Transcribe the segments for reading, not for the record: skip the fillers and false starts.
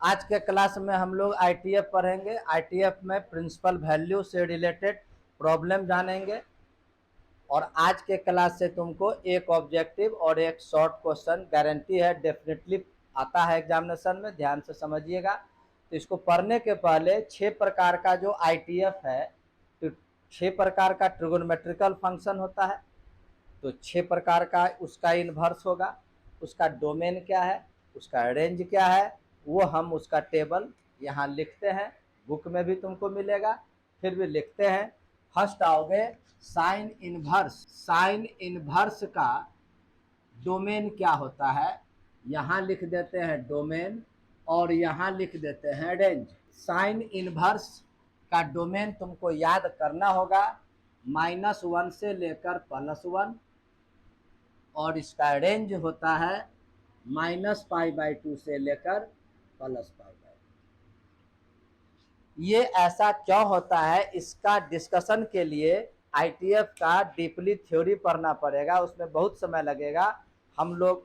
आज के क्लास में हम लोग आईटीएफ पढ़ेंगे। आईटीएफ में प्रिंसिपल वैल्यू से रिलेटेड प्रॉब्लम जानेंगे और आज के क्लास से तुमको एक ऑब्जेक्टिव और एक शॉर्ट क्वेश्चन गारंटी है, डेफिनेटली आता है एग्जामिनेशन में। ध्यान से समझिएगा। तो इसको पढ़ने के पहले 6 प्रकार का जो आईटीएफ है, तो 6 प्रकार का ट्रिगोनोमेट्रिकल फंक्शन होता है। तो 6 प्रकार का उसका इन्वर्स होगा, उसका डोमेन क्या है, उसका रेंज क्या है, वो हम उसका टेबल यहाँ लिखते हैं। बुक में भी तुमको मिलेगा, फिर भी लिखते हैं। फर्स्ट आओगे साइन इनवर्स। साइन इनवर्स का डोमेन क्या होता है, यहाँ लिख देते हैं डोमेन और यहाँ लिख देते हैं रेंज। साइन इनवर्स का डोमेन तुमको याद करना होगा -1 से लेकर +1, और इसका रेंज होता है -π/2 से लेकर +π/2। ये ऐसा क्यों होता है, इसका डिस्कशन के लिए आईटीएफ का डीपली थ्योरी पढ़ना पड़ेगा, उसमें बहुत समय लगेगा। हम लोग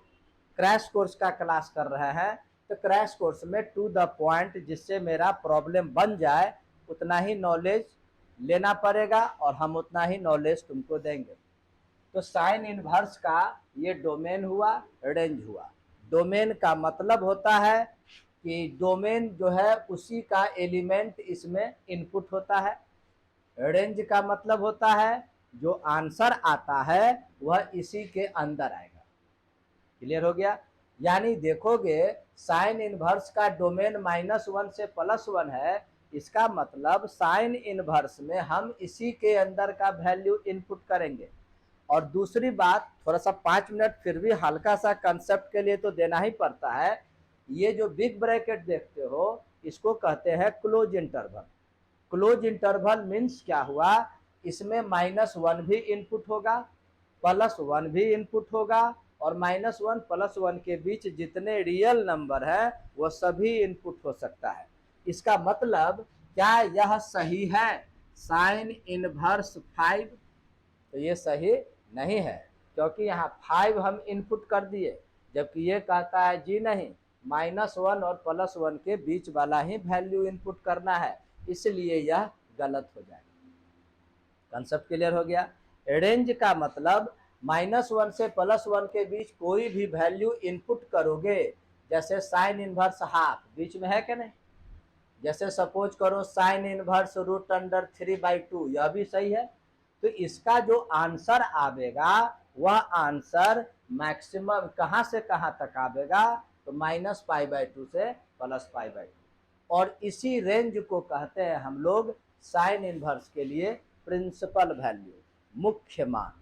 क्रैश कोर्स का क्लास कर रहे हैं, तो क्रैश कोर्स में टू द पॉइंट, जिससे मेरा प्रॉब्लम बन जाए, उतना ही नॉलेज लेना पड़ेगा और हम उतना ही नॉलेज तुमको देंगे। तो साइन इनवर्स का ये डोमेन हुआ, रेंज हुआ। डोमेन का मतलब होता है कि डोमेन जो है उसी का एलिमेंट इसमें इनपुट होता है। रेंज का मतलब होता है जो आंसर आता है वह इसी के अंदर आएगा। क्लियर हो गया? यानी देखोगे साइन इनवर्स का डोमेन -1 से +1 है, इसका मतलब साइन इनवर्स में हम इसी के अंदर का वैल्यू इनपुट करेंगे। और दूसरी बात, थोड़ा सा 5 मिनट फिर भी हल्का सा कंसेप्ट के लिए तो देना ही पड़ता है। ये जो बिग ब्रैकेट देखते हो, इसको कहते हैं close interval. Close interval means क्या हुआ, इसमें -1 भी इनपुट होगा, +1 भी इनपुट होगा, और -1 +1 के बीच जितने रियल नंबर है वो सभी इनपुट हो सकता है। इसका मतलब क्या यह सही है? साइन इनवर्स 5, तो ये सही नहीं है, क्योंकि यहाँ 5 हम इनपुट कर दिए, जबकि ये कहता है जी नहीं, -1 और +1 के बीच वाला ही वैल्यू इनपुट करना है, इसलिए यह गलत हो जाएगा। कंसेप्ट क्लियर हो गया? रेंज का मतलब -1 से +1 के बीच कोई भी वैल्यू इनपुट करोगे, जैसे साइन इनवर्स हाफ बीच में है कि नहीं, जैसे सपोज करो साइन इनवर्स √3/2, यह भी सही है। तो इसका जो आंसर आवेगा वह आंसर मैक्सिमम कहाँ से कहाँ तक आवेगा, तो -π/2 से +π/2। और इसी रेंज को कहते हैं हम लोग साइन इनवर्स के लिए प्रिंसिपल वैल्यू, मुख्य मान,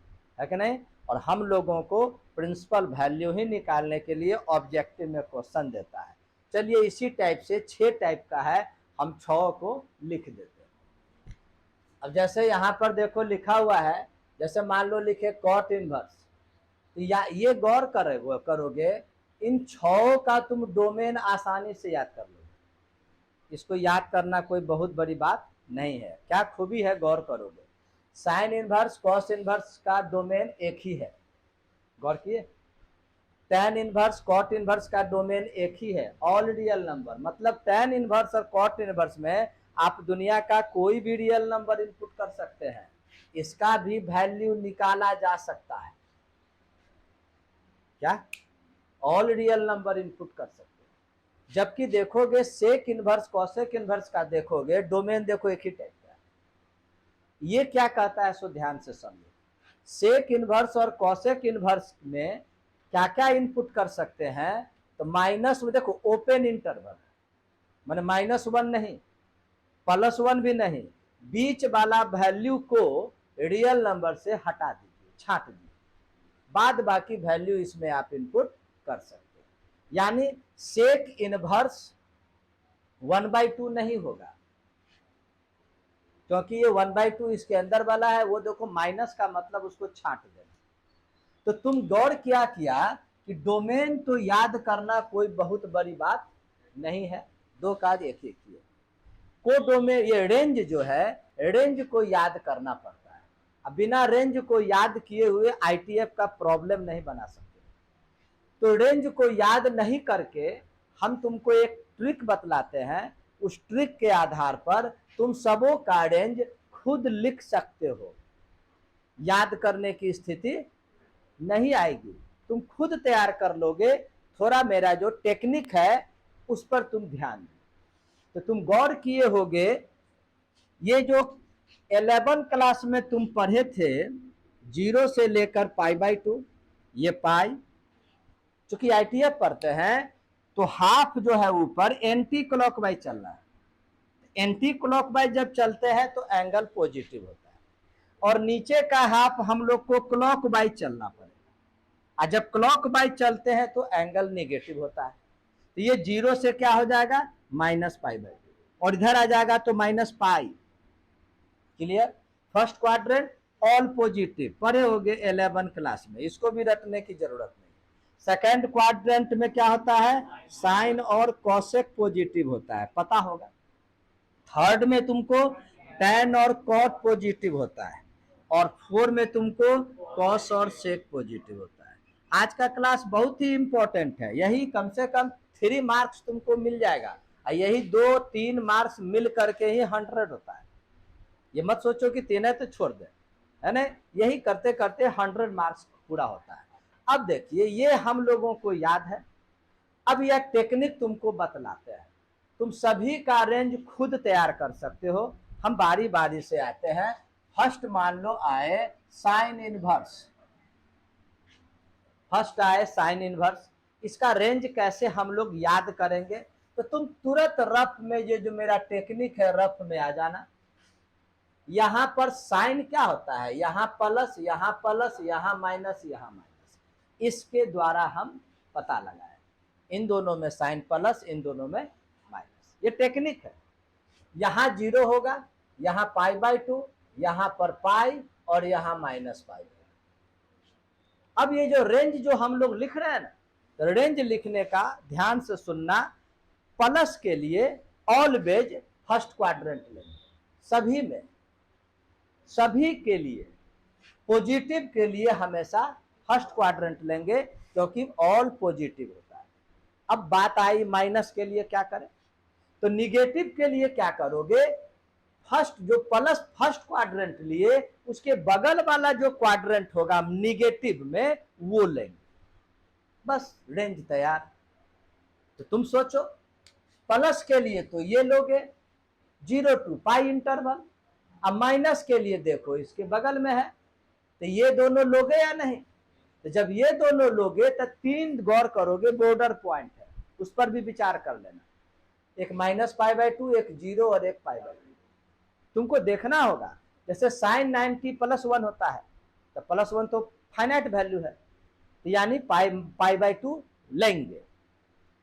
है कि नहीं। और हम लोगों को प्रिंसिपल वैल्यू ही निकालने के लिए ऑब्जेक्टिव में क्वेश्चन देता है। चलिए इसी टाइप से 6 टाइप का है, हम 6 को लिख देते हैं। अब जैसे यहाँ पर देखो लिखा हुआ है, जैसे मान लो लिखे कॉट इनवर्स, तो या ये गौर करोगे, इन 6 का तुम डोमेन आसानी से याद कर लोगे। इसको याद करना कोई बहुत बड़ी बात नहीं है। क्या खूबी है, गौर करोगे। साइन इनवर्स कॉस इनवर्स का डोमेन एक ही है, गौर किए। टैन इनवर्स कॉट इनवर्स का डोमेन एक ही है, ऑल रियल नंबर। मतलब टैन इनवर्स और कॉट इनवर्स में आप दुनिया का कोई भी रियल नंबर इनपुट कर सकते हैं, इसका भी वैल्यू निकाला जा सकता है। क्या? ऑल रियल नंबर इनपुट कर सकते हैं। जबकि देखोगे सेक इनवर्स कॉसेक इनवर्स का देखोगे डोमेन, देखो एक ही टाइप का है। ये क्या कहता है, सो ध्यान से समझो। सेक इनवर्स और कॉसेक इनवर्स में क्या क्या इनपुट कर सकते हैं, तो माइनस में देखो ओपन इंटरवल, माने -1 नहीं, +1 भी नहीं, बीच वाला वैल्यू को रियल नंबर से हटा दीजिए, छांट दीजिए, बाद बाकी वैल्यू इसमें आप इनपुट कर सकते हैं। यानी सेक इनवर्स 1/2 नहीं होगा, क्योंकि ये 1/2 इसके अंदर वाला है। वो देखो माइनस का मतलब उसको छांट देना। तो तुम गौर क्या किया कि डोमेन तो याद करना कोई बहुत बड़ी बात नहीं है, 2 काज एक ही किए। को डोमेन, ये रेंज जो है, रेंज को याद करना पड़ता है। अब बिना रेंज को याद किए हुए आईटीएफ का प्रॉब्लम नहीं बना सकते। तो रेंज को याद नहीं करके हम तुमको एक ट्रिक बतलाते हैं, उस ट्रिक के आधार पर तुम सबों का रेंज खुद लिख सकते हो। याद करने की स्थिति नहीं आएगी, तुम खुद तैयार कर लोगे। थोड़ा मेरा जो टेक्निक है उस पर तुम ध्यान दो। तो तुम गौर किए होगे, ये जो 11 क्लास में तुम पढ़े थे 0 से लेकर π/2, ये पाई, चूंकि आईटीएफ पढ़ते हैं तो हाफ जो है ऊपर एंटी क्लॉकवाइज चल रहा है। एंटी क्लॉकवाइज जब चलते हैं तो एंगल पॉजिटिव होता है, और नीचे का हाफ हम लोग को क्लॉकवाइज चलना पड़ेगा, और जब क्लॉकवाइज चलते हैं तो एंगल नेगेटिव होता है। तो ये 0 से क्या हो जाएगा -π/2, और इधर आ जाएगा तो -π। Clear? First quadrant all positive, पढ़े होगे 11 क्लास में, इसको भी रटने की जरूरत नहीं। सेकेंड क्वाड्रेंट में क्या होता है, साइन और कॉसेक पॉजिटिव होता है, पता होगा। थर्ड में तुमको टैन और कॉट पॉजिटिव होता है, और 4 में तुमको कॉस और सेक पॉजिटिव होता है। आज का क्लास बहुत ही इंपॉर्टेंट है, यही कम से कम 3 मार्क्स तुमको मिल जाएगा, और यही 2-3 मार्क्स मिल करके ही 100 होता है। ये मत सोचो कि 3 है तो छोड़ दे, है ना, यही करते करते 100 मार्क्स पूरा होता है। अब देखिए, ये हम लोगों को याद है। अब यह टेक्निक तुमको बतलाते हैं, तुम सभी का रेंज खुद तैयार कर सकते हो। हम बारी बारी से आते हैं। फर्स्ट मान लो आए साइन इनवर्स, फर्स्ट आए साइन इनवर्स, इसका रेंज कैसे हम लोग याद करेंगे? तो तुम तुरंत रफ में, ये जो मेरा टेक्निक है रफ में आ जाना। यहां पर साइन क्या होता है, यहां प्लस, यहां प्लस, यहां माइनस, यहां माइनस, इसके द्वारा हम पता लगाए। इन दोनों में साइन प्लस, इन दोनों में माइनस, ये टेक्निक है। यहां 0 होगा, यहां π/2, यहां पर पाई, और यहां -π/2। अब ये जो रेंज जो हम लोग लिख रहे हैं ना, तो रेंज लिखने का ध्यान से सुनना। प्लस के लिए ऑलवेज फर्स्ट क्वाड्रेंट लेंगे, सभी में, सभी के लिए। पॉजिटिव के लिए हमेशा फर्स्ट क्वाड्रेंट लेंगे, क्योंकि ऑल पॉजिटिव होता है। अब बात आई माइनस के लिए क्या करें, तो निगेटिव के लिए क्या करोगे, फर्स्ट जो प्लस फर्स्ट क्वाड्रेंट लिए, उसके बगल वाला जो क्वाड्रेंट होगा निगेटिव में वो लेंगे, बस रेंज तैयार। तो तुम सोचो, प्लस के लिए तो ये लोगे 0 to π इंटरवल, अब माइनस के लिए देखो इसके बगल में है, तो ये दोनों लोगे या नहीं? तो जब ये दोनों लोगे तो 3 गौर करोगे, बॉर्डर पॉइंट है, उस पर भी विचार कर लेना। एक -π/2, एक 0 और एक π/2। तुमको देखना होगा, जैसे साइन 90 +1 होता है, तो +1 तो फाइनाइट वैल्यू है, तो यानी π/2 लेंगे।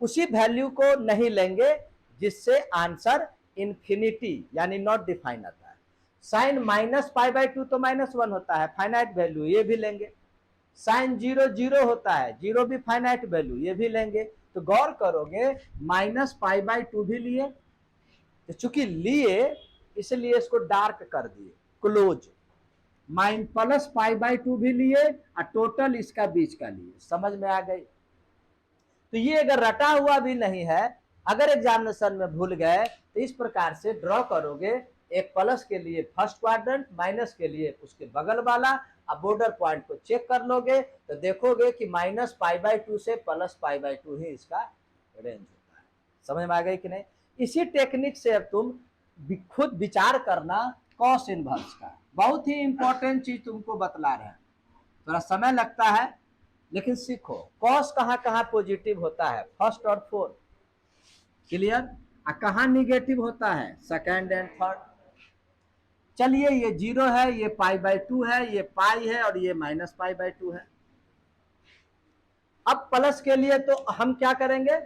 उसी वैल्यू को नहीं लेंगे जिससे आंसर इन्फिनिटी यानी नॉट डिफाइन आता है। साइन -π/2 तो -1 होता है, फाइनाइट वैल्यू, ये भी लेंगे। साइन 0 0 होता है, 0 भी फाइनाइट वैल्यू, ये भी लेंगे। तो गौर करोगे -π/2 भी लिए, तो चूंकि लिए इसलिए इसको डार्क कर दिए, क्लोज। +π/2 भी लिए, और टोटल इसका बीच का लिए। समझ में आ गई? तो ये अगर रटा हुआ भी नहीं है, अगर एग्जामिनेशन में भूल गए, तो इस प्रकार से ड्रॉ करोगे। एक प्लस के लिए फर्स्ट क्वाड्रेंट, माइनस के लिए उसके बगल वाला, अब बॉर्डर पॉइंट को चेक कर लोगे तो देखोगे कि -π/2 से +π/2 ही इसका रेंज होता है। समझ में आ गई कि नहीं? इसी टेक्निक से अब तुम खुद विचार करना कॉस इनवर्स का। बहुत ही इंपॉर्टेंट चीज तुमको बतला रहे हैं, थोड़ा समय लगता है लेकिन सीखो। कॉस कहाँ कहाँ पॉजिटिव होता है, फर्स्ट और फोर्थ, क्लियर? कहाँ निगेटिव होता है, सेकंड एंड थर्ड। चलिए, ये 0 है, ये π/2 है, ये पाई है, और ये -π/2 है। अब प्लस के लिए तो हम क्या करेंगे,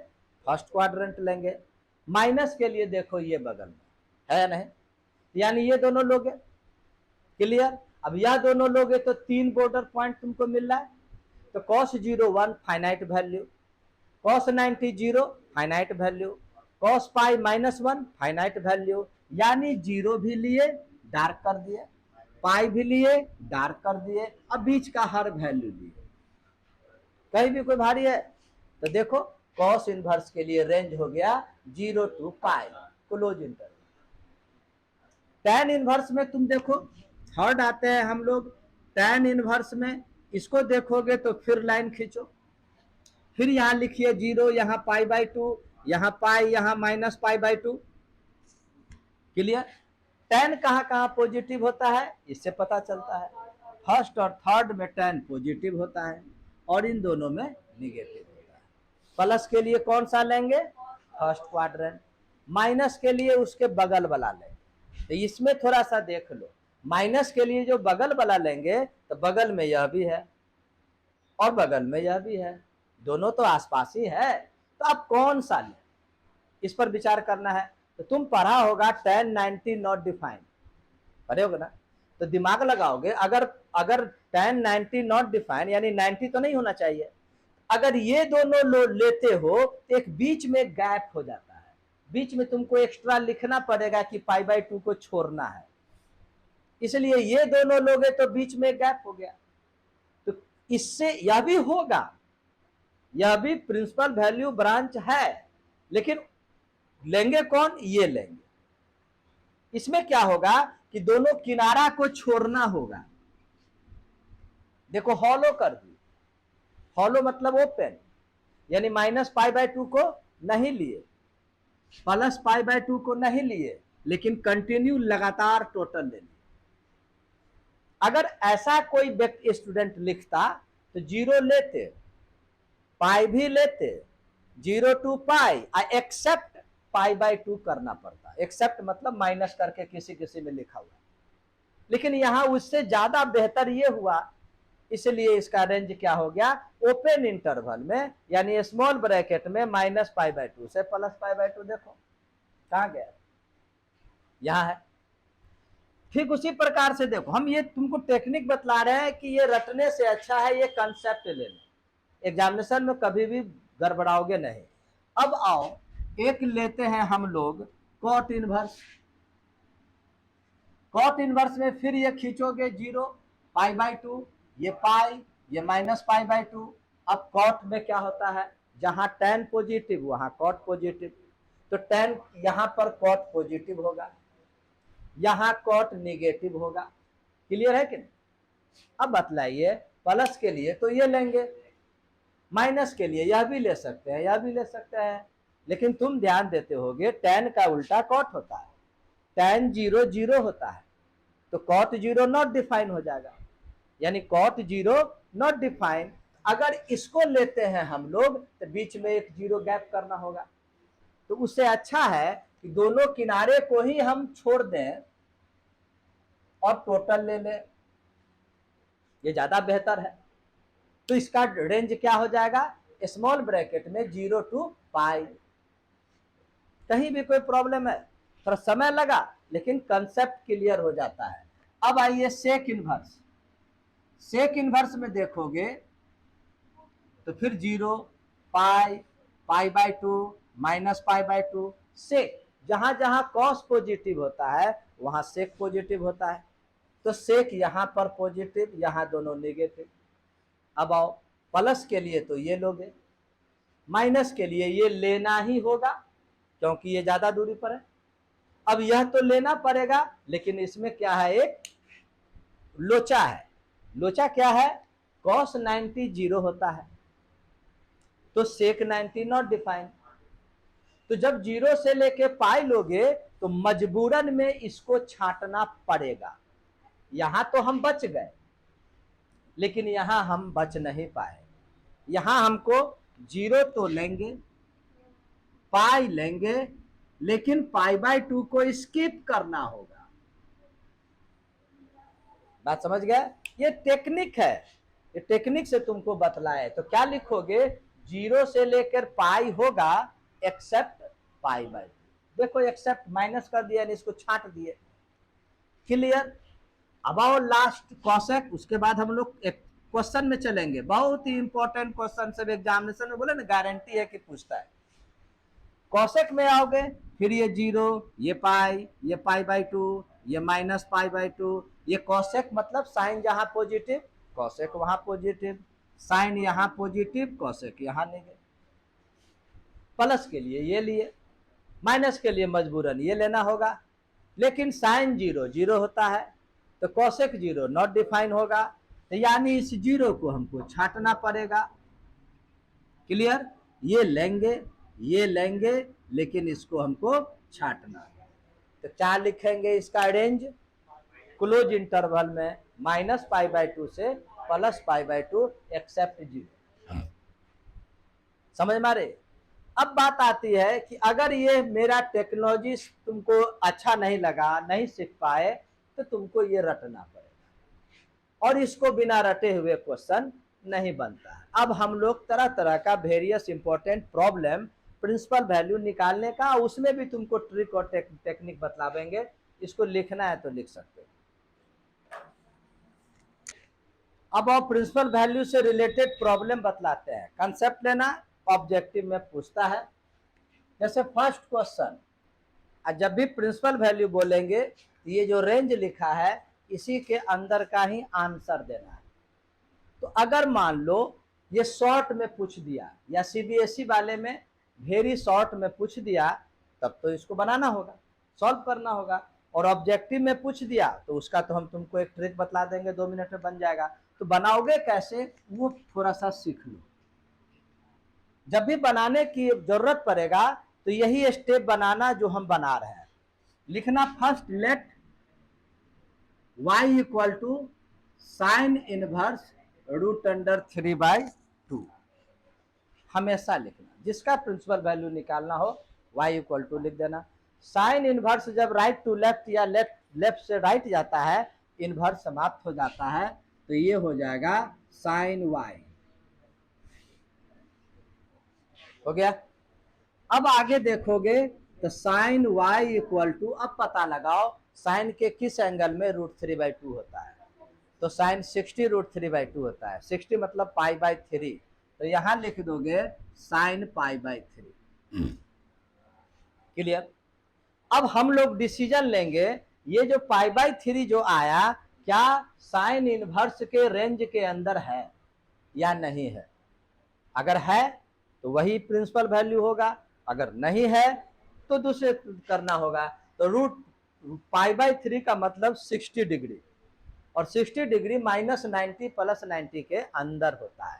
फर्स्ट क्वाड्रेंट लेंगे। माइनस के लिए देखो ये बगल में है नहीं, यानी ये दोनों लोगे, क्लियर? अब यह दोनों लोगे तो 3 बॉर्डर पॉइंट तुमको मिल रहा है। तो cos 0 1 finite value, cos 90 0 finite value, cos π -1 finite value, यानी 0 भी लिए डार्क कर दिए, पाई भी लिए डार्क कर दिए, अब बीच का हर वैल्यू लिए। कहीं भी कोई भारी है तो देखो कॉस इनवर्स के लिए रेंज हो गया 0 to pi, close interval. Tan inverse में तुम देखो, थर्ड आते हैं हम लोग, टैन इनवर्स में इसको देखोगे तो फिर लाइन खींचो, फिर यहां लिखिए 0, यहां पाई/2, यहां पाई, यहां -पाई/2। क्लियर? टैन कहां कहां पॉजिटिव होता है इससे पता चलता है, फर्स्ट और थर्ड में टैन पॉजिटिव होता है और इन दोनों में निगेटिव होता है। प्लस के लिए कौन सा लेंगे? First quadrant. माइनस के लिए उसके बगल वाला लेंगे। तो इसमें थोड़ा सा देख लो, माइनस के लिए जो बगल वाला लेंगे तो बगल में यह भी है और बगल में यह भी है, दोनों तो आसपास ही है, तो आप कौन सा लें इस पर विचार करना है। तो तुम पढ़ा होगा tan 90 नॉट डिफाइंड, पढ़े होगे ना, तो दिमाग लगाओगे, अगर अगर tan 90 नॉट डिफाइंड यानी 90 तो नहीं होना चाहिए, अगर ये दोनों लेते हो तो एक बीच में गैप हो जाता है, बीच में तुमको एक्स्ट्रा लिखना पड़ेगा कि पाई/2 को छोड़ना है, इसलिए ये दोनों लोगे तो बीच में गैप हो गया। तो इससे यह भी होगा, यह भी प्रिंसिपल वैल्यू ब्रांच है, लेकिन लेंगे कौन? ये लेंगे। इसमें क्या होगा कि दोनों किनारा को छोड़ना होगा। देखो हॉलो कर दी, हॉलो मतलब ओपन, यानी -पाई/2 को नहीं लिए, +पाई/2 को नहीं लिए, लेकिन कंटिन्यू लगातार टोटल ले लिए। अगर ऐसा कोई व्यक्ति स्टूडेंट लिखता तो 0 लेते, पाई भी लेते, 0 to पाई, एक्सेप्ट पाई/2 करना पड़ता। एक्सेप्ट मतलब माइनस करके किसी किसी में लिखा हुआ, लेकिन यहां उससे ज्यादा बेहतर ये हुआ, इसलिए इसका रेंज क्या हो गया? ओपन इंटरवल में, यानी स्मॉल ब्रैकेट में -पाई/2 से +पाई/2। देखो कहां गया, यहां है। ठीक उसी प्रकार से देखो, हम ये तुमको टेक्निक बतला रहे हैं कि ये रटने से अच्छा है ये कंसेप्ट लेना, एग्जामिनेशन में कभी भी गड़बड़ाओगे नहीं। अब आओ एक लेते हैं हम लोग कॉट इनवर्स। कॉट इनवर्स में फिर ये खींचोगे 0, पाई/2, ये पाई, ये -पाई/2। अब कॉट में क्या होता है, जहां टैन पॉजिटिव वहां कॉट पॉजिटिव, तो टैन यहां पर कॉट पॉजिटिव होगा, यहां कॉट निगेटिव होगा। क्लियर है कि नहीं? अब बतलाइए, प्लस के लिए तो ये लेंगे, माइनस के लिए यह भी ले सकते हैं, यह भी ले सकते हैं, लेकिन तुम ध्यान देते होगे टैन का उल्टा कॉट होता है, टैन 0 0 होता है, तो कॉट 0 नॉट डिफाइन हो जाएगा, यानी कॉट 0 नॉट डिफाइन। अगर इसको लेते हैं हम लोग तो बीच में एक 0 गैप करना होगा, तो उससे अच्छा है कि दोनों किनारे को ही हम छोड़ दें और टोटल ले लें, ये ज्यादा बेहतर है। तो इसका रेंज क्या हो जाएगा? स्मॉल ब्रैकेट में 0 to पाई। कहीं भी कोई प्रॉब्लम है, थोड़ा समय लगा, लेकिन कंसेप्ट क्लियर हो जाता है। अब आइए सेक इनवर्स। सेक इनवर्स में देखोगे तो फिर 0, पाई, पाई/2, -पाई/2। सेक, जहां जहां कॉस पॉजिटिव होता है वहां सेक पॉजिटिव होता है, तो सेक यहां पर पॉजिटिव, यहां दोनों नेगेटिव। अब आओ प्लस के लिए तो ये लोगे, माइनस के लिए ये लेना ही होगा क्योंकि ये ज्यादा दूरी पर है। अब यह तो लेना पड़ेगा, लेकिन इसमें क्या है, एक लोचा है। लोचा क्या है? cos 90 0 होता है, तो sec 90 नॉट डिफाइन। तो जब 0 से लेके पाई लोगे तो मजबूरन में इसको छांटना पड़ेगा। यहां तो हम बच गए, लेकिन यहां हम बच नहीं पाए, यहां हमको 0 तो लेंगे, पाई लेंगे, लेकिन पाई/2 को स्किप करना होगा। बात समझ गए? ये टेक्निक है, ये टेक्निक से तुमको बतलाए। तो क्या लिखोगे? 0 से लेकर पाई होगा एक्सेप्ट पाई/2। देखो एक्सेप्ट माइनस कर दिया, इसको छांट दिए। क्लियर? अब आओ लास्ट कॉसेक, उसके बाद हम लोग एक क्वेश्चन में चलेंगे, बहुत ही इंपॉर्टेंट क्वेश्चन, सब एग्जामिनेशन में बोले ना गारंटी है कि पूछता है। कॉसेक में आओगे, फिर ये 0, ये पाई, ये पाई/2, ये -पाई/2। ये कॉसेक मतलब साइन जहां पॉजिटिव कॉसेक वहां पॉजिटिव, साइन यहां पॉजिटिव कॉसेक यहां नेगेटिव। प्लस के लिए ये लिए, माइनस के लिए मजबूरन ये लेना होगा। लेकिन साइन जीरो जीरो होता है, तो कोसेक जीरो नॉट डिफाइन होगा, तो यानी इस जीरो को हमको छांटना पड़ेगा। क्लियर? ये लेंगे लेकिन इसको हमको छांटना है। तो क्या लिखेंगे इसका रेंज? क्लोज इंटरवल में -π/2 से +π/2 एक्सेप्ट जीरो। समझ मारे? अब बात आती है कि अगर ये मेरा टेक्नोलॉजी तुमको अच्छा नहीं लगा, नहीं सीख पाए, तो तुमको ये रटना पड़ेगा, और इसको बिना रटे हुए क्वेश्चन नहीं बनता है। अब हम लोग तरह तरह का various important problem principal value निकालने का, उसमें भी तुमको ट्रिक और टेक्निक बतलावेंगे। इसको लिखना है तो लिख सकते हो। अब आप प्रिंसिपल वैल्यू से रिलेटेड प्रॉब्लम बतलाते हैं। कंसेप्ट लेना, ऑब्जेक्टिव में पूछता है। जैसे फर्स्ट क्वेश्चन, जब भी प्रिंसिपल वैल्यू बोलेंगे ये जो रेंज लिखा है इसी के अंदर का ही आंसर देना है। तो अगर मान लो ये शॉर्ट में पूछ दिया, या सीबीएसई वाले में वेरी शॉर्ट में पूछ दिया, तब तो इसको बनाना होगा, सॉल्व करना होगा। और ऑब्जेक्टिव में पूछ दिया तो उसका तो हम तुमको एक ट्रिक बतला देंगे, 2 मिनट में बन जाएगा। तो बनाओगे कैसे वो थोड़ा सा सीख लो। जब भी बनाने की जरूरत पड़ेगा तो यही स्टेप बनाना जो हम बना रहे हैं। लिखना first, let y equal to sine inverse √3/2। हमेशा लिखना, जिसका प्रिंसिपल वैल्यू निकालना हो y इक्वल टू लिख देना। साइन इनवर्स जब राइट टू लेफ्ट या लेफ्ट से राइट जाता है, इनवर्स समाप्त हो जाता है, तो ये हो जाएगा साइन y। हो गया? अब आगे देखोगे तो साइन y इक्वल टू, अब पता लगाओ साइन के किस एंगल में √3/2 होता है। तो साइन 60 √3/2 होता है। 60 मतलब π/3, तो यहां लिख दोगे साइन π/3। क्लियर? अब हम लोग डिसीजन लेंगे, ये जो π/3 जो आया, क्या साइन इनवर्स के रेंज के अंदर है या नहीं है। अगर है तो वही प्रिंसिपल वैल्यू होगा, अगर नहीं है तो दूसरे करना होगा। तो √π/3 का मतलब 60 डिग्री, और 60 डिग्री -90 +90 के अंदर होता है।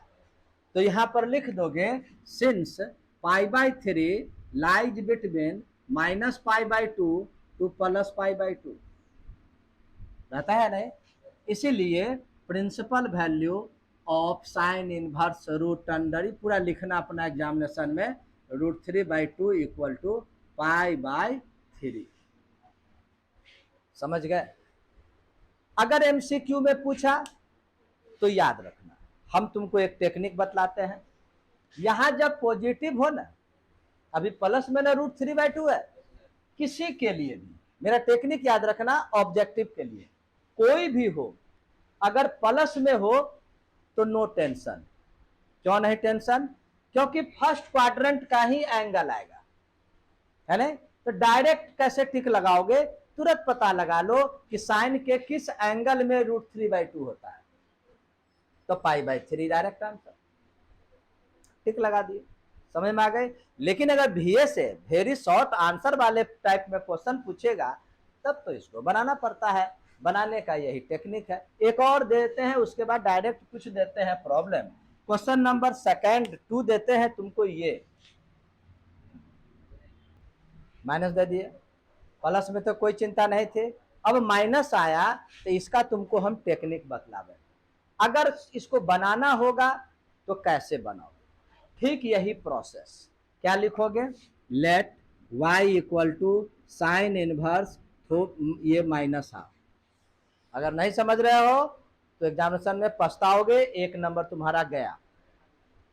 तो यहां पर लिख दोगे सिंस π/3 लाइज बिटवीन -π/2 टू +π/2 रहता है नहीं। इसीलिए principal value of sine inverse √3, पूरा लिखना अपना एग्जामिनेशन में, √3/2 इक्वल टू π/3। समझ गए? अगर एमसीक्यू में पूछा तो याद रखना, हम तुमको एक टेक्निक बतलाते हैं। यहां जब पॉजिटिव हो ना, अभी प्लस में ना √3/2 है, किसी के लिए भी मेरा टेक्निक याद रखना, ऑब्जेक्टिव के लिए कोई भी हो, अगर प्लस में हो तो नो टेंशन। क्यों नहीं टेंशन? क्योंकि फर्स्ट क्वाड्रेंट का ही एंगल आएगा, है ना। तो डायरेक्ट कैसे टिक लगाओगे, तुरंत पता लगा लो कि साइन के किस एंगल में √3/2 होता है, तो π/3 डायरेक्ट आंसर, टिक लगा दिए। समझ में आ गए? लेकिन अगर VA से वेरी शॉर्ट आंसर वाले टाइप में क्वेश्चन पूछेगा, तब तो इसको बनाना पड़ता है। बनाने का यही टेक्निक है। एक और देते हैं, उसके बाद डायरेक्ट कुछ देते हैं प्रॉब्लम। क्वेश्चन नंबर 2 देते हैं तुमको, ये माइनस दे दिए, प्लस में तो कोई चिंता नहीं थी, अब माइनस आया, तो इसका तुमको हम टेक्निक बतलावे। अगर इसको बनाना होगा तो कैसे बनाओ, ठीक यही प्रोसेस। क्या लिखोगे, let y equal to sine inverse, तो ये -हाफ। अगर नहीं समझ रहे हो तो एग्जामिनेशन में पछताओगे, 1 नंबर तुम्हारा गया।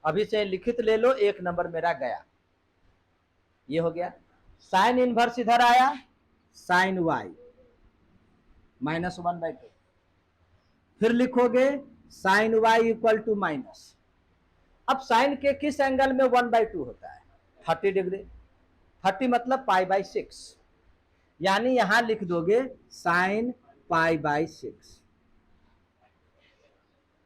अभी से लिखित ले लो, 1 नंबर मेरा गया। ये हो गया। साइन इनवर्स इधर आया, साइन y -1/2। फिर लिखोगे sine y equal to minus. अब साइन के किस एंगल में 1/2 होता है, 30 डिग्री। 30 मतलब π/6, यानी यहां लिख दोगे साइन π/6।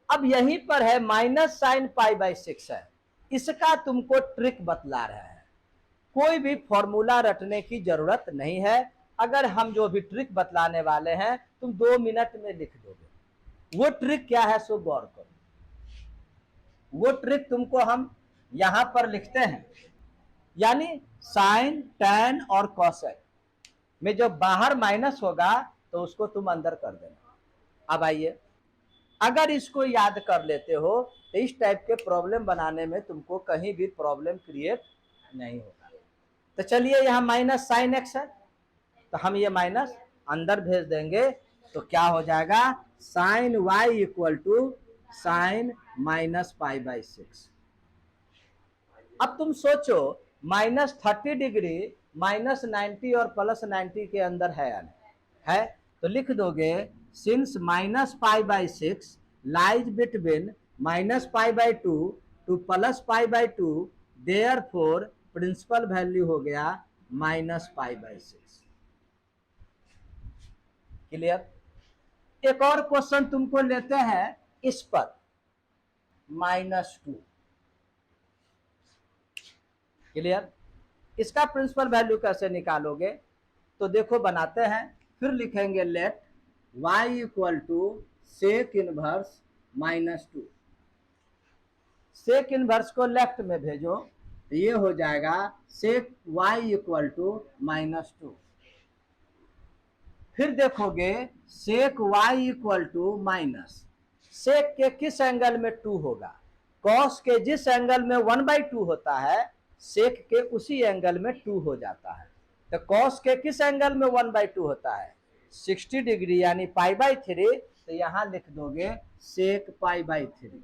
अब यहीं पर है माइनस साइन π/6 है, इसका तुमको ट्रिक बतला रहे हैं। कोई भी फॉर्मूला रटने की जरूरत नहीं है। अगर हम जो भी ट्रिक बतलाने वाले हैं तुम 2 मिनट में लिख दोगे। वो ट्रिक क्या है सो गौर करो। वो ट्रिक तुमको हम यहां पर लिखते हैं, यानी साइन, टैन और कॉसेक में जो बाहर माइनस होगा तो उसको तुम अंदर कर देना। अब आइए, अगर इसको याद कर लेते हो तो इस टाइप के प्रॉब्लम बनाने में तुमको कहीं भी प्रॉब्लम क्रिएट नहीं होगा। तो चलिए यहाँ माइनस साइन एक्स है तो हम ये माइनस अंदर भेज देंगे, तो क्या हो जाएगा, sine y equal to sine minus pi by 6। अब तुम सोचो -30 डिग्री -90 और +90 के अंदर है या नहीं है, तो लिख दोगे since -π/6 lies between -π/2 to +π/2 therefore principal value हो गया -π/6। क्लियर। एक और क्वेश्चन तुमको लेते हैं इस पर -2। क्लियर। इसका प्रिंसिपल वैल्यू कैसे निकालोगे, तो देखो बनाते हैं, फिर लिखेंगे let y equal to sec inverse -2। Sec inverse को लेफ्ट में भेजो तो ये हो जाएगा सेक y इक्वल टू -2। फिर देखोगे सेक y इक्वल टू माइनस, सेक के किस एंगल में 2 होगा, कॉस के जिस एंगल में 1/2 होता है सेक के उसी एंगल में 2 हो जाता है। तो कॉस के किस एंगल में 1/2 होता है, 60 डिग्री यानी π/3। तो यहां लिख दोगे सेक π/3।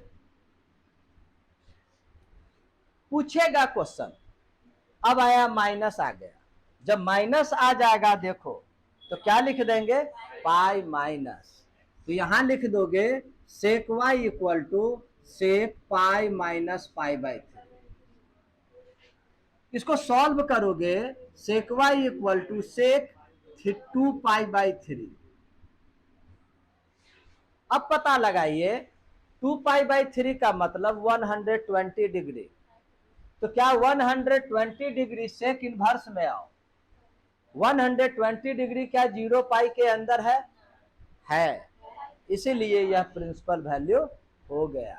पूछेगा क्वेश्चन, अब आया माइनस आ गया, जब माइनस आ जाएगा देखो तो क्या लिख देंगे पाई माइनस, तो यहां लिख दोगे sec y equal to sec pi minus π/3। इसको सॉल्व करोगे sec y equal to sec 2π/3। अब पता लगाइए 2π/3 का मतलब 120 डिग्री, तो क्या 120 डिग्री सेक इनवर्स में आओ, 120 डिग्री क्या 0 पाई के अंदर है, इसीलिए यह प्रिंसिपल वैल्यू हो गया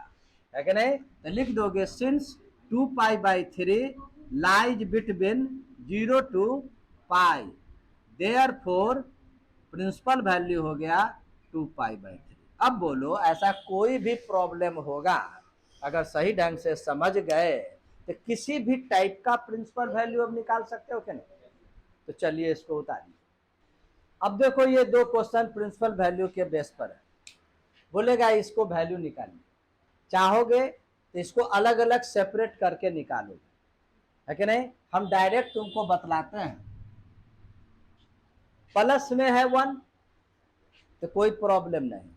है कि नहीं। तो लिख दोगे since 2π/3 lies between 0 to pi therefore principal value हो गया 2π/3। अब बोलो ऐसा कोई भी प्रॉब्लम होगा, अगर सही ढंग से समझ गए तो किसी भी टाइप का प्रिंसिपल वैल्यू अब निकाल सकते हो क्या नहीं। तो चलिए इसको उतारिए। अब देखो ये 2 क्वेश्चन प्रिंसिपल वैल्यू के बेस पर है, बोलेगा इसको वैल्यू निकालिए, चाहोगे तो इसको अलग अलग सेपरेट करके निकालोगे, है कि नहीं। हम डायरेक्ट तुमको बतलाते हैं, प्लस में है 1 तो कोई प्रॉब्लम नहीं,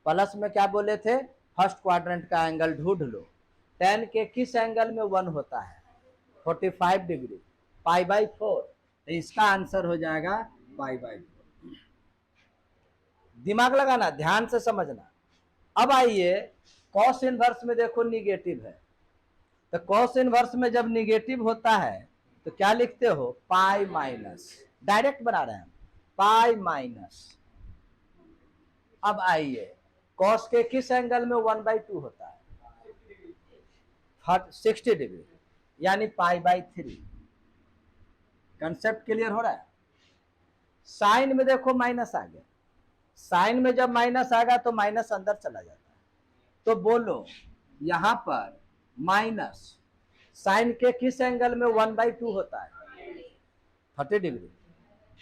प्लस में क्या बोले थे, फर्स्ट क्वाड्रेंट का एंगल ढूंढ लो, 10 के किस एंगल में 1 होता है 45 डिग्री, π/4, तो इसका आंसर हो जाएगा π/4। दिमाग लगाना, ध्यान से समझना। अब आइए कॉस इनवर्स में देखो निगेटिव है, तो कॉस इनवर्स में जब निगेटिव होता है तो क्या लिखते हो पाई माइनस, डायरेक्ट बना रहे हैं पाई माइनस। अब आइए कॉस के किस एंगल में 1/2 होता है 60 डिग्री यानी π/3। कंसेप्ट क्लियर हो रहा है। साइन में देखो माइनस आ गया, साइन में जब माइनस आएगा तो माइनस अंदर चला जाता है, तो बोलो यहां पर माइनस साइन के किस एंगल में 1/2 होता है 30 डिग्री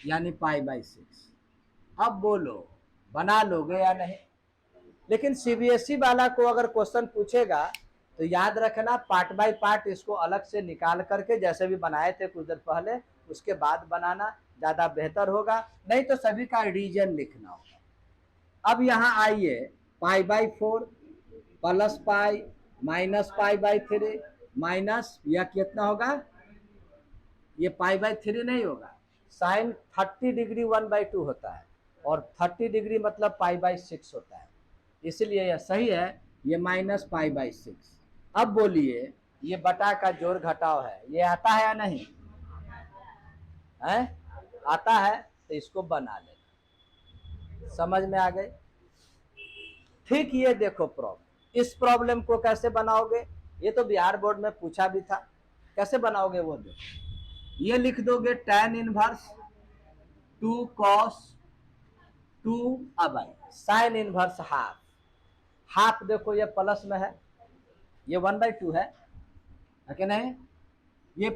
यानी π/6। अब बोलो बना लोगे या नहीं। लेकिन सीबीएसई वाला को अगर क्वेश्चन पूछेगा तो याद रखना पार्ट बाय पार्ट इसको अलग से निकाल करके जैसे भी बनाए थे कुछ देर पहले उसके बाद बनाना ज्यादा बेहतर होगा, नहीं तो सभी का रीजन लिखना होगा। अब यहाँ आइए π/4 प्लस पाई माइनस π/3 माइनस यह कितना होगा, ये π/3 नहीं होगा, साइन 30 डिग्री 1/2 होता है और 30 डिग्री मतलब π/6 होता है, इसलिए यह सही है, ये माइनस π/6। अब बोलिए ये बटा का जोड़ घटाव है, ये आता है या नहीं, है, आता है तो इसको बना लेना। समझ में आ गई? ठीक, ये देखो प्रॉब्लम, इस प्रॉब्लम को कैसे बनाओगे, ये तो बिहार बोर्ड में पूछा भी था, कैसे बनाओगे वो देखो। ये लिख दोगे tan इनवर्स 2 cos 2, अब साइन इनवर्स हाफ, हाफ देखो ये प्लस में है, ये 1/2 है कि नहीं, ये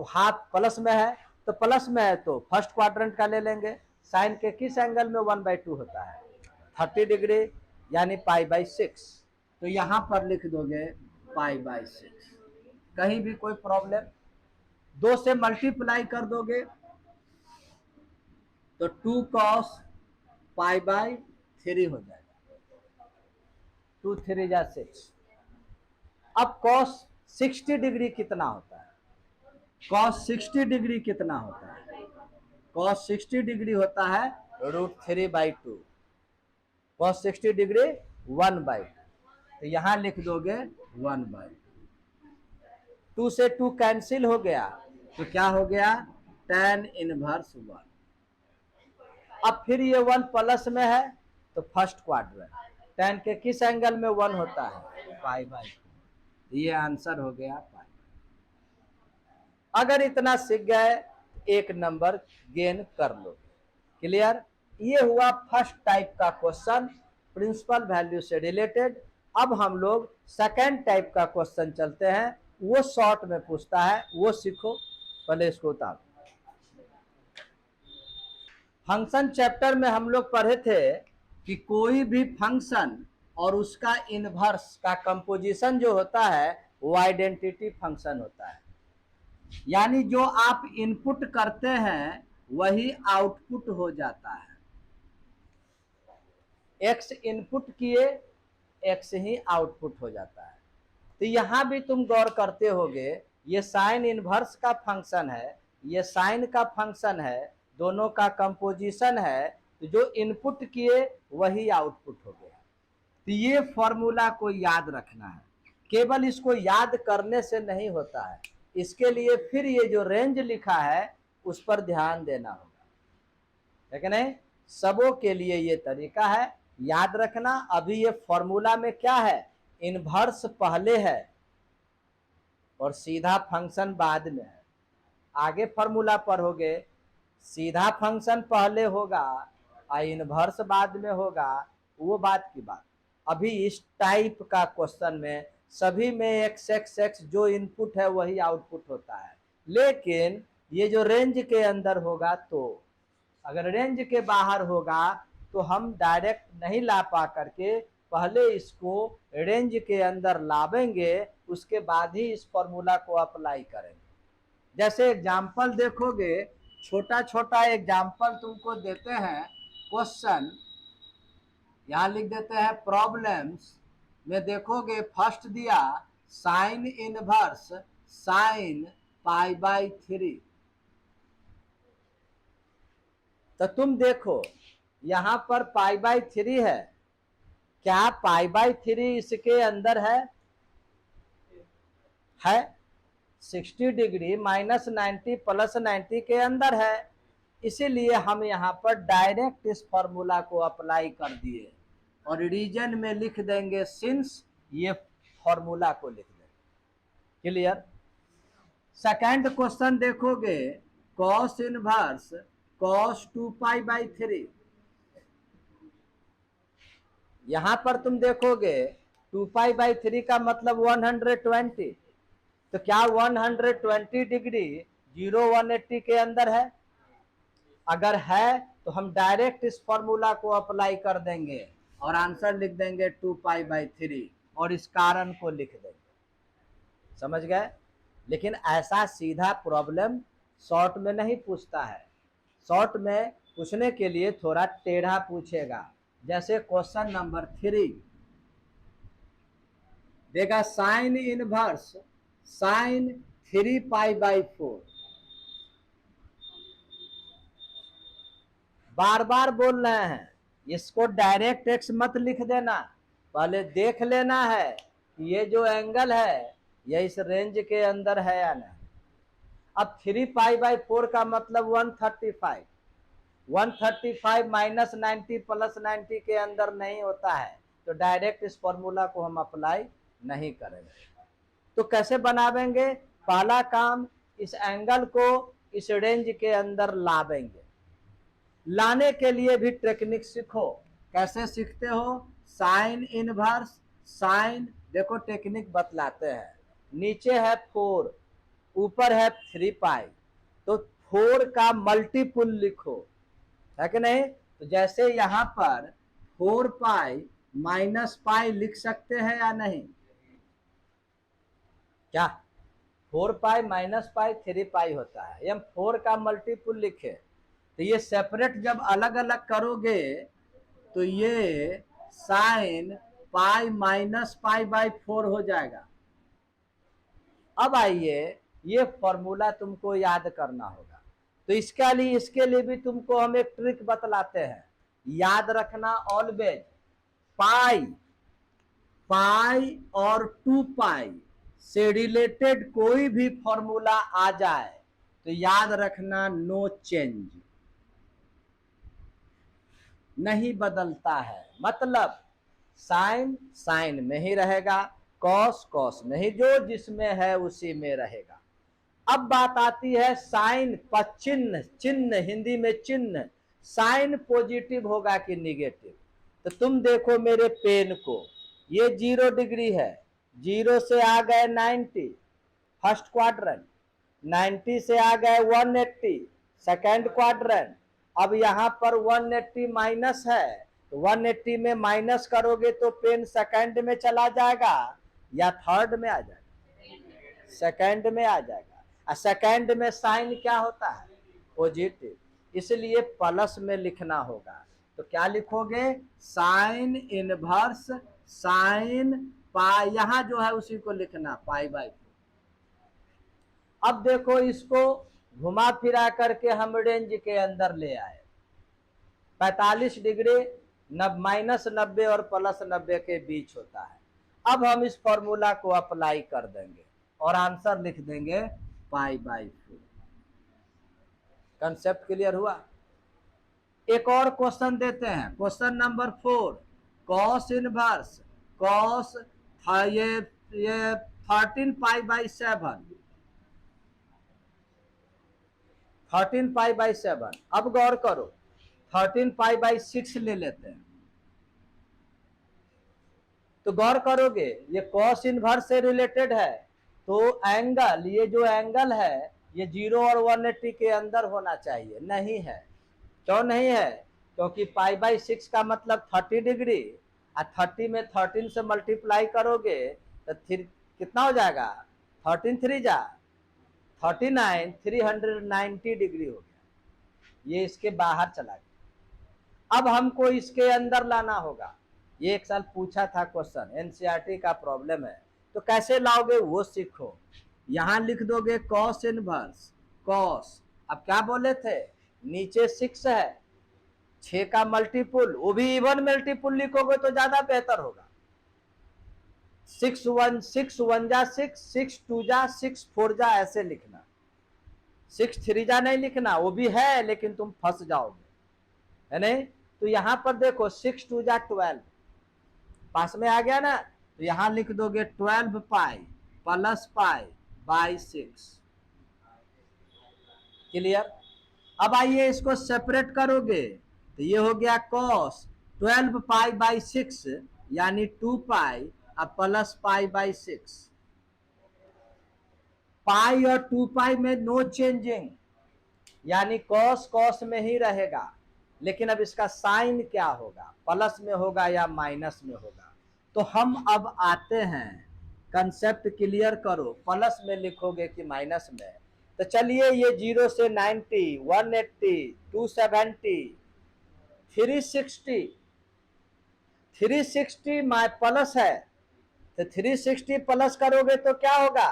हाफ प्लस में है, तो प्लस में है तो फर्स्ट क्वाड्रेंट का ले लेंगे। साइन के किस एंगल में 1/2 होता है? 30 डिग्री, यानी π/6। तो यहां पर लिख दोगे π/6। कहीं भी कोई प्रॉब्लम? 2 से मल्टीप्लाई कर दोगे तो 2 cos π/3 हो जाएगा, 2 3 जा 6। अब cos 60 डिग्री कितना होता है? cos 60 डिग्री कितना होता है? cos 60 डिग्री होता है √3/2। cos 60 डिग्री 1/2, तो यहां लिख दोगे 1/2। 2 से 2 कैंसिल हो गया, तो क्या हो गया? tan inverse 1। अब फिर ये 1 प्लस में है तो फर्स्ट क्वाड्रेंट, tan के किस एंगल में 1 होता है? π/2। ये आंसर हो गया π। अगर इतना सीख गए एक नंबर गेन कर लो। क्लियर? ये हुआ फर्स्ट टाइप का क्वेश्चन, प्रिंसिपल वैल्यू से रिलेटेड। अब हम लोग सेकेंड टाइप का क्वेश्चन चलते हैं, वो शॉर्ट में पूछता है, वो सीखो। पहले इसको उतारो। फंक्शन चैप्टर में हम लोग पढ़े थे कि कोई भी फंक्शन और उसका इनवर्स का कंपोजिशन जो होता है वो आइडेंटिटी फंक्शन होता है, यानी जो आप इनपुट करते हैं वही आउटपुट हो जाता है। एक्स इनपुट किए, एक्स ही आउटपुट हो जाता है। तो यहां भी तुम गौर करते होगे, ये साइन इनवर्स का फंक्शन है, ये साइन का फंक्शन है, दोनों का कंपोजिशन है, तो जो इनपुट किए वही आउटपुट हो गया। तो ये फॉर्मूला को याद रखना है, केवल इसको याद करने से नहीं होता है, इसके लिए फिर ये जो रेंज लिखा है उस पर ध्यान देना होगा, लेकिन नहीं सबों के लिए ये तरीका है याद रखना। अभी ये फॉर्मूला में क्या है? इनवर्स पहले है और सीधा फंक्शन बाद में है। आगे फॉर्मूला पढ़ोगे सीधा फंक्शन पहले होगा और इनवर्स बाद में होगा, वो बात की बात। अभी इस टाइप का क्वेश्चन में सभी में एक्स एक्स एक्स जो इनपुट है वही आउटपुट होता है, लेकिन ये जो रेंज के अंदर होगा, तो अगर रेंज के बाहर होगा तो हम डायरेक्ट नहीं ला पा करके पहले इसको रेंज के अंदर लावेंगे, उसके बाद ही इस फॉर्मूला को अप्लाई करेंगे। जैसे एग्जाम्पल देखोगे, छोटा छोटा एग्जाम्पल तुमको देते हैं क्वेश्चन, यहां लिख देते हैं प्रॉब्लम्स में, देखोगे फर्स्ट दिया साइन इनवर्स साइन π/3। तो तुम देखो यहां पर π/3 है, क्या π/3 इसके अंदर है? 60 डिग्री -90 + 90 के अंदर है, इसीलिए हम यहाँ पर डायरेक्ट इस फॉर्मूला को अप्लाई कर दिए और रीजन में लिख देंगे सिंस, ये फॉर्मूला को लिख देंगे। क्लियर? सेकंड क्वेश्चन देखोगे cos इनवर्स cos 2π/3, यहां पर तुम देखोगे 2π/3 का मतलब 120, तो क्या 120 डिग्री 0 180 के अंदर है? अगर है तो हम डायरेक्ट इस फॉर्मूला को अप्लाई कर देंगे और आंसर लिख देंगे 2π/3 और इस कारण को लिख देंगे। समझ गए? लेकिन ऐसा सीधा प्रॉब्लम शॉर्ट में नहीं पूछता है, शॉर्ट में पूछने के लिए थोड़ा टेढ़ा पूछेगा। जैसे क्वेश्चन नंबर 3 देगा साइन इनवर्स साइन 3π/4। बार बार बोल रहे हैं, इसको डायरेक्ट एक्स मत लिख देना, पहले देख लेना है कि ये जो एंगल है ये इस रेंज के अंदर है या नहीं। अब 3π/4 का मतलब 135, 135 माइनस 90 प्लस 90 के अंदर नहीं होता है, तो डायरेक्ट इस फॉर्मूला को हम अप्लाई नहीं करेंगे। तो कैसे बनावेंगे? पहला काम, इस एंगल को इस रेंज के अंदर लावेंगे। लाने के लिए भी टेक्निक सीखो। कैसे सीखते हो? साइन इनवर्स, साइन, देखो टेक्निक बतलाते हैं। नीचे है 4, ऊपर है 3π, तो 4 का मल्टीपुल लिखो, है कि नहीं? तो जैसे यहां पर 4π माइनस पाई लिख सकते हैं या नहीं? क्या 4π माइनस पाई 3π होता है, ये हम 4 का मल्टीपुल लिखे। तो ये सेपरेट जब अलग अलग करोगे तो ये साइन पाई माइनस π/4 हो जाएगा। अब आइए, ये फॉर्मूला तुमको याद करना होगा, तो इसके लिए भी तुमको हम एक ट्रिक बतलाते हैं। याद रखना ऑलवेज, पाई और 2π से रिलेटेड कोई भी फॉर्मूला आ जाए तो याद रखना नो चेंज, नहीं बदलता है। मतलब साइन साइन में ही रहेगा, कॉस कॉस में ही, जो जिसमें है उसी में रहेगा। अब बात आती है साइन पर चिन्ह, चिन्ह हिंदी में चिन्ह, साइन पॉजिटिव होगा कि निगेटिव? तो तुम देखो मेरे पेन को, ये 0 डिग्री है, 0 से आ गए 90 फर्स्ट क्वाड्रेंट, 90 से आ गए 180 सेकेंड क्वाड्रेंट। अब यहाँ पर 180 माइनस है, तो 180 में माइनस करोगे तो पेन सेकेंड में चला जाएगा या थर्ड में आ जाएगा? सेकेंड में आ जाएगा। और सेकेंड में साइन क्या होता है? पॉजिटिव, इसलिए प्लस में लिखना होगा। तो क्या लिखोगे? साइन इनवर्स साइन पाई, यहां जो है उसी को लिखना π/4। अब देखो, इसको घुमा फिरा करके हम रेंज के अंदर ले आए। 45 डिग्री -90 और +90 के बीच होता है। अब हम इस फॉर्मूला को अप्लाई कर देंगे और आंसर लिख देंगे π/4। कंसेप्ट क्लियर हुआ? एक और क्वेश्चन देते हैं, question number 4। Cos inverse cos, ये 13π/7, 13π/7। अब गौर करो, 13π/6 ले लेते हैं। तो गौर करोगे, ये कॉस इनवर्स से रिलेटेड है, तो एंगल, ये जो एंगल है ये 0 और 180 के अंदर होना चाहिए, नहीं है। क्यों नहीं है? क्योंकि π/6 का मतलब 30 डिग्री, और 30 में 13 से मल्टीप्लाई करोगे तो कितना हो जाएगा? 13 3 जा 39, 390 डिग्री हो गया। ये इसके बाहर चला गया। अब हमको इसके अंदर लाना होगा। ये एक साल पूछा था क्वेश्चन, एनसीईआरटी का प्रॉब्लम है। तो कैसे लाओगे वो सीखो। यहां लिख दोगे कॉस इनवर्स कॉस, अब क्या बोले थे? नीचे 6 है, 6 का मल्टीपुल, वो भी इवन मल्टीपुल लिखोगे तो ज्यादा बेहतर होगा। 6 1 जा 6, 6 2 जा 6 4 जा, ऐसे लिखना। 6 3 जा नहीं लिखना, वो भी है लेकिन तुम फंस जाओगे, है नहीं? तो यहां पर देखो 6 2 जा 12, पास में आ गया ना? तो यहां लिख दोगे 12π + π/6। क्लियर? अब आइए इसको सेपरेट करोगे तो ये हो गया cos 12π/6 यानी 2π + π/6। पाई और 2π में नो चेंजिंग, यानी cos cos में ही रहेगा। लेकिन अब इसका साइन क्या होगा? प्लस में होगा या माइनस में होगा? तो हम अब आते हैं, कंसेप्ट क्लियर करो, प्लस में लिखोगे कि माइनस में? तो चलिए, ये 0 से 90 180 270 360, 360 माइ प्लस है, तो 360 प्लस करोगे तो क्या होगा?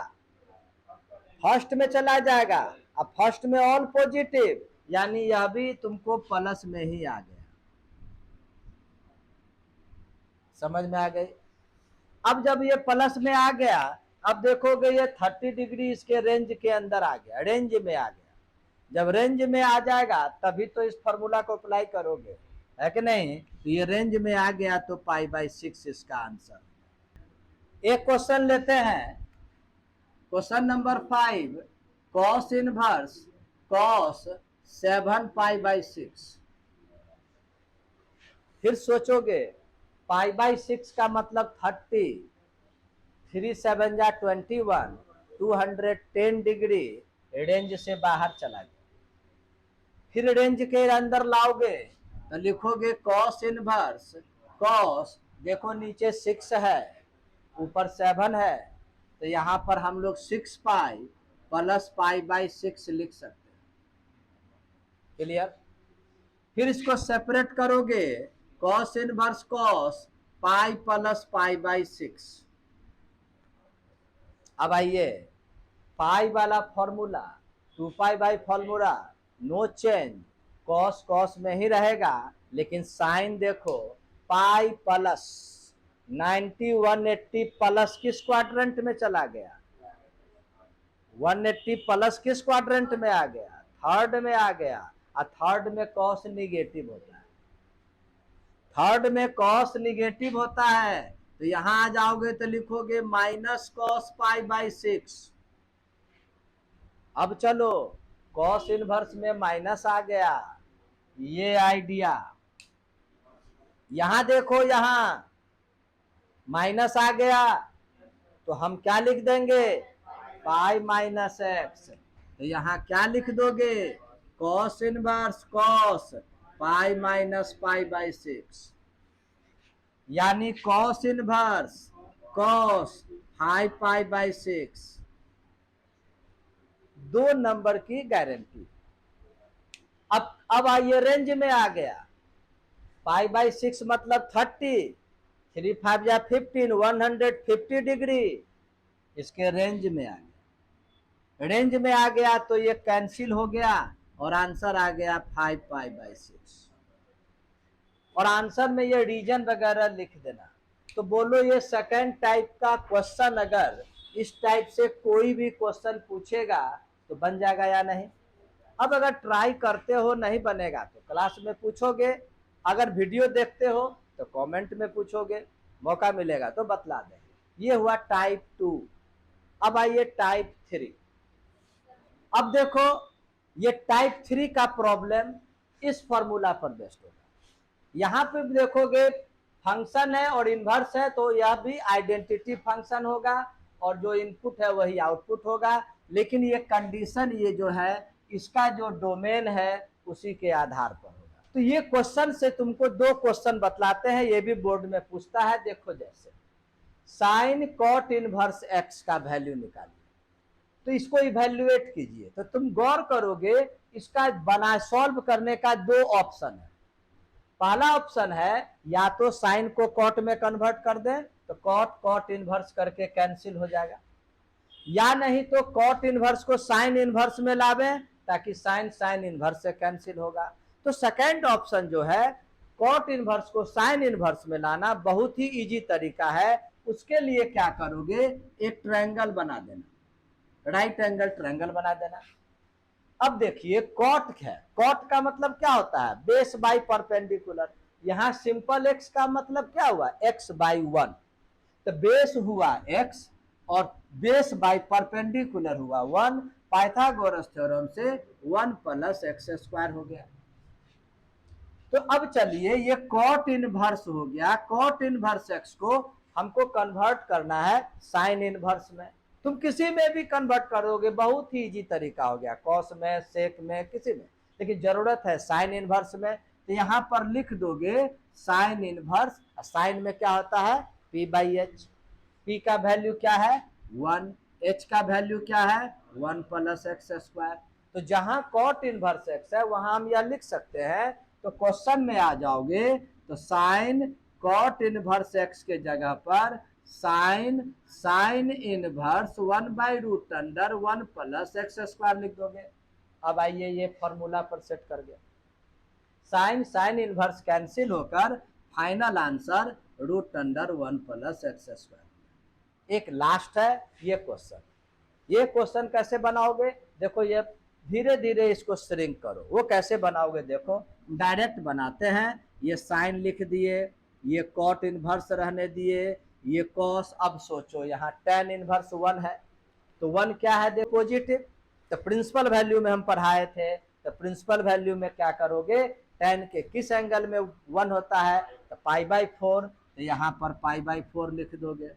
फर्स्ट में चला जाएगा। अब फर्स्ट में ऑल पॉजिटिव, यानी यह भी तुमको प्लस में ही आ गया। समझ में आ गई? अब जब ये प्लस में आ गया, अब देखोगे ये 30 डिग्री इसके रेंज के अंदर आ गया, रेंज में आ गया। जब रेंज में आ जाएगा तभी तो इस फॉर्मूला को अप्लाई करोगे, है कि नहीं। तो ये रेंज में आ गया तो π/6 इसका आंसर। एक क्वेश्चन लेते हैं, question number 5, cos inverse cos 7 π/6। फिर सोचोगे π/6 का मतलब 30, 3 7 जा 21, 210 डिग्री रेंज से बाहर चला गया। फिर रेंज के अंदर लाओगे तो लिखोगे कॉस इनवर्स कॉस, देखो नीचे 6 है ऊपर 7 है, तो यहाँ पर हम लोग 6 पाई प्लस π/6 लिख सकते हैं। क्लियर। फिर इसको सेपरेट करोगे, cos inverse cos pi plus π/6। अब आइए पाई वाला formula 2π formula no change, cos cos में ही रहेगा, लेकिन साइन देखो पाई प्लस 90 180 प्लस किस क्वाड्रेंट में चला गया, 180 प्लस किस क्वाड्रेंट में आ गया, थर्ड में आ गया। और थर्ड में कॉस निगेटिव होता है, थर्ड में कॉस निगेटिव होता है, तो यहां आ जाओगे तो लिखोगे माइनस कॉस π/6। अब चलो कॉस इनवर्स में माइनस आ गया, ये आइडिया। यहां देखो यहां माइनस आ गया तो हम क्या लिख देंगे π-x। तो यहां क्या लिख दोगे, कॉस इनवर्स कॉस π-π/6, यानी कॉस इनवर्स कॉस 5 π/6। 2 नंबर की गारंटी। अब आइए रेंज में आ गया, π/6 मतलब 30, 3 5 या 15, 150 डिग्री इसके रेंज में आ गया। रेंज में आ गया तो ये कैंसिल हो गया और आंसर आ गया 5 π/6। और आंसर में ये रीजन वगैरह लिख देना। तो बोलो ये सेकंड टाइप का क्वेश्चन अगर इस टाइप से कोई भी क्वेश्चन पूछेगा तो बन जाएगा या नहीं। अब अगर ट्राई करते हो नहीं बनेगा तो क्लास में पूछोगे, अगर वीडियो देखते हो तो कमेंट में पूछोगे, मौका मिलेगा तो बतला देंगे। ये हुआ टाइप 2। अब आइए टाइप 3। अब देखो ये टाइप 3 का प्रॉब्लम इस फॉर्मूला पर बेस्ड होगा। यहां पे देखोगे फंक्शन है और इन्वर्स है, तो यह भी आइडेंटिटी फंक्शन होगा और जो इनपुट है वही आउटपुट होगा, लेकिन ये कंडीशन ये जो है इसका जो डोमेन है उसी के आधार पर होगा। तो ये क्वेश्चन से तुमको 2 क्वेश्चन बतलाते हैं, ये भी बोर्ड में पूछता है। देखो जैसे साइन कॉट इनवर्स एक्स का वैल्यू निकालिए, तो इसको इवैल्यूएट कीजिए। तो तुम गौर करोगे इसका बना सॉल्व करने का 2 ऑप्शन है। पहला ऑप्शन है या तो साइन को कॉट में कन्वर्ट कर दें तो कॉट कॉट इनवर्स करके कैंसिल हो जाएगा, या नहीं तो कॉट इनवर्स को साइन इनवर्स में लावें ताकि साइन साइन इनवर्स से कैंसिल होगा। तो सेकंड ऑप्शन जो है कॉट इनवर्स को साइन इनवर्स में लाना बहुत ही इजी तरीका है। उसके लिए क्या करोगे, एक ट्रायंगल बना देना, राइट एंगल ट्रायंगल बना देना। अब देखिए कॉट है, कॉट का मतलब क्या होता है, बेस बाई परपेंडिकुलर। यहां सिंपल एक्स का मतलब क्या हुआ, x/1। तो बेस हुआ x और बेस बाई परपेंडिकुलर हुआ 1। पाइथागोरस थ्योरम से 1 + x² हो गया। तो अब चलिए ये कॉट इनवर्स हो गया, कॉट इनवर्स x को हमको कन्वर्ट करना है साइन इनवर्स में। तुम किसी में भी कन्वर्ट करोगे, बहुत ही इजी तरीका हो गया, कॉस में सेक में किसी में, लेकिन जरूरत है साइन इनवर्स में। तो यहां पर लिख दोगे साइन इनवर्स, साइन में क्या होता है p/h। p का वैल्यू क्या है 1, h का वैल्यू क्या है 1 + x²। तो जहां कॉट इनवर्स x है वहां हम यह लिख सकते हैं। तो क्वेश्चन में आ जाओगे तो साइन कॉट इनवर्स x के जगह पर साइन साइन इनवर्स 1/√1 + x² लिख दोगे। अब आइए ये फॉर्मूला पर सेट कर गया, साइन साइन इनवर्स कैंसिल होकर फाइनल आंसर √1 + x²। एक लास्ट है ये क्वेश्चन। ये क्वेश्चन कैसे बनाओगे, देखो ये धीरे धीरे इसको श्रिंक करो। वो कैसे बनाओगे देखो, डायरेक्ट बनाते हैं। ये साइन लिख दिए, ये कॉट इनवर्स रहने दिए, ये कॉस। अब सोचो यहाँ टेन इनवर्स 1 है, तो 1 क्या है, देखो पॉजिटिव। तो प्रिंसिपल वैल्यू में हम पढ़ाए थे, तो प्रिंसिपल वैल्यू में क्या करोगे, टेन के किस एंगल में 1 होता है, तो पाई/4, तो यहाँ पर पाई/4 लिख दोगे।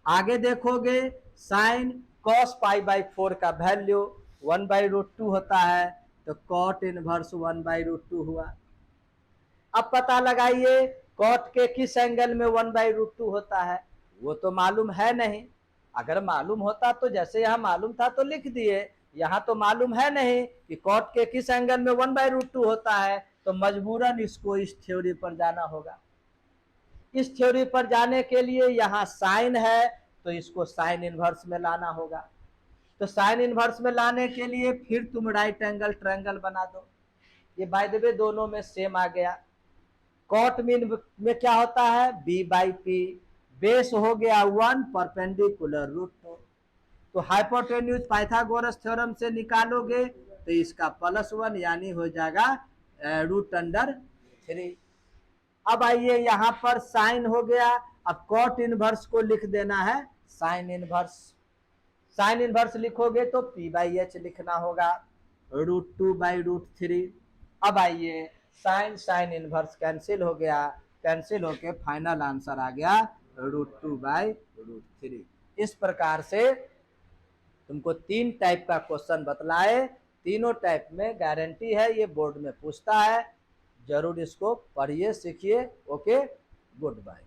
आगे देखोगे साइन कॉस पाई/4 का वैल्यू 1/√2 होता है, तो कॉट इनवर्स 1/√2 हुआ। अब पता लगाइए कॉट के किस एंगल में 1/√2 होता है, वो तो मालूम है नहीं। अगर मालूम होता तो जैसे यहाँ मालूम था तो लिख दिए, यहाँ तो मालूम है नहीं कि कॉट के किस एंगल में 1/√2 होता है, तो मजबूरन इसको इस थ्योरी पर जाना होगा। इस थ्योरी पर जाने के लिए यहाँ साइन है, तो इसको साइन इनवर्स में लाना होगा। तो साइन इनवर्स में लाने के लिए फिर तुम राइट एंगल ट्रायंगल बना दो। ये बाय द वे दोनों में सेम आ गया। कॉट में क्या होता है, b/p, बेस हो गया 1, परपेंडिकुलर √2। तो हाइपोटेन्यूज पाइथागोरस थ्योरम से निकालोगे तो इसका +1 यानी हो जाएगा √3। अब आइए यहाँ पर साइन हो गया, अब कॉट इनवर्स को लिख देना है साइन इनवर्स। साइन इनवर्स लिखोगे तो p/h लिखना होगा, √2/√3। अब आइए साइन साइन इनवर्स कैंसिल हो गया, कैंसिल होके फाइनल आंसर आ गया √2/√3। इस प्रकार से तुमको 3 टाइप का क्वेश्चन बतलाए, तीनों टाइप में गारंटी है ये बोर्ड में पूछता है। जरूर इसको पढ़िए सीखिए। Okay, good bye.